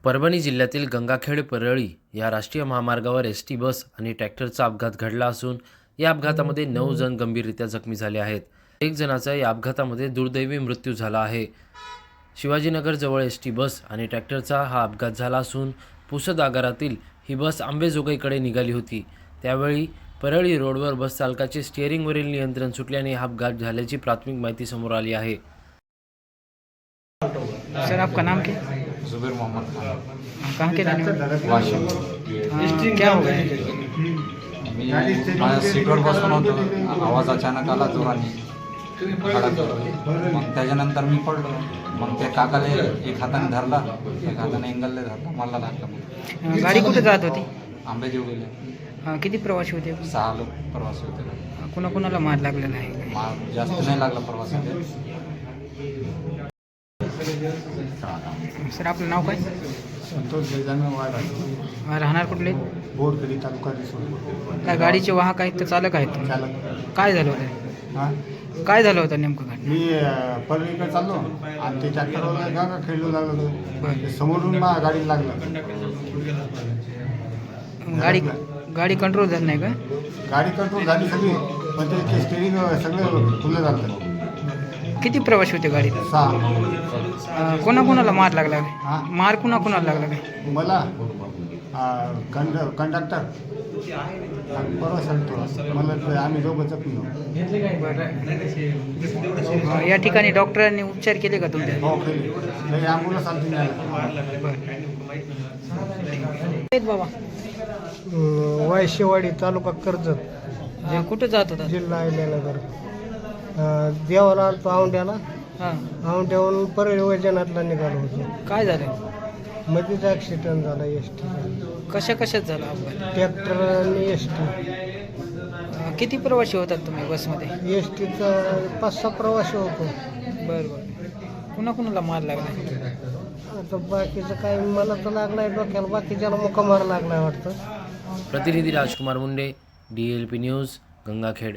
परभणी जिल्ह्यातील गंगाखेड परळी या राष्ट्रीय महामार्गावर एसटी बस आणि ट्रॅक्टरचा अपघात घडला असून या अपघातामध्ये 9 जण गंभीररित्या जखमी झाले आहेत. एक जणाचा या अपघातामध्ये दुर्दैवी मृत्यू झाला आहे. शिवाजीनगर जवळ एसटी बस आणि ट्रॅक्टरचा हा अपघात झाला असून पुसद आगारातील ही बस आंबेजोगाईकडे निघाली होती. त्यावेळी परळी रोडवर बस चालकाचे स्टिअरिंगवरील नियंत्रण सुटल्याने हा अपघात झाल्याची प्राथमिक माहिती समोर आली आहे. सर, आपका नाम क्या है? जुबेर मोहम्मद खान, कहाँ के रहने वाले? वाशिम. क्या हो गया? मी माझ्या सीटवर बसून होतो. आवाज अचानक आला जोराने खडक. मग त्याच्यानंतर मी पडलो. मग ते काकाले एक हाताने धरला, एक हाताने एंगलले धरला, मला लागला. गाडी कुठे जात होती? आंबेजोगाईला. किती प्रवासी होते? 6 लोक प्रवासी होते. कुणाकुणाला मार लागलेला आहे? मार जास्त नाही लागला प्रवासाला. सर, आपलं नाव काय? संतोष जयजान वाड, राहणार कुठले? बोरखेडी तालुका रिसोड. त्या गाडीचे वाहक आहेत तर चालक आहेत? चालक. काय झालं होतं? हां, काय झालं होतं नेमकं गाडी? मी परळीकडे चाललो आणि ते ट्रॅक्टरवर गागा खेळू लागलो. बरं. ते समोरून गाडी लागलं. गाडी कंट्रोल झाली नाही का? गाडी कंट्रोल झाली सगळी, पण ते स्टेरिंग सगळं खुलं झालं. किती प्रवासी होते गाडीत? 6. कोणाकोणाला मार लागला? हां, मार कुणाकोणाला लागला काय? मला कंडक्टर परवा सांगतो मला ते आम्ही दोघं जखमी होतो. या ठिकाणी डॉक्टरांनी उपचार केले का तुमचे? हो, केले. ॲम्ब्युलन्स आलती नाही. बाबा, वायशेवाडी तालुका कर्जत, कुठं जात होता? जिल्हा अहिल्यानगर. देवाला आलतो औंढ्याला. हां, औंढ्यावरून परळी वैजनाथला निघालो होतो. काय झालं? मध्येच ॲक्सिडेंट झाला एस टी. कशात झाला अपघात? ट्रॅक्टर आणि एस टी. किती प्रवासी होतात तुम्ही बसमध्ये? एस टीचा 5-6 प्रवासी होतो. बरं. कुणाकुणाला मार लागला? आता बाकीचं काय मला तर लागलाय डोक्याला, बाकीच्याला मुका मार लागलाय वाटतं. प्रतिनिधी राजकुमार मुंडे, DLP न्यूज, गंगाखेड.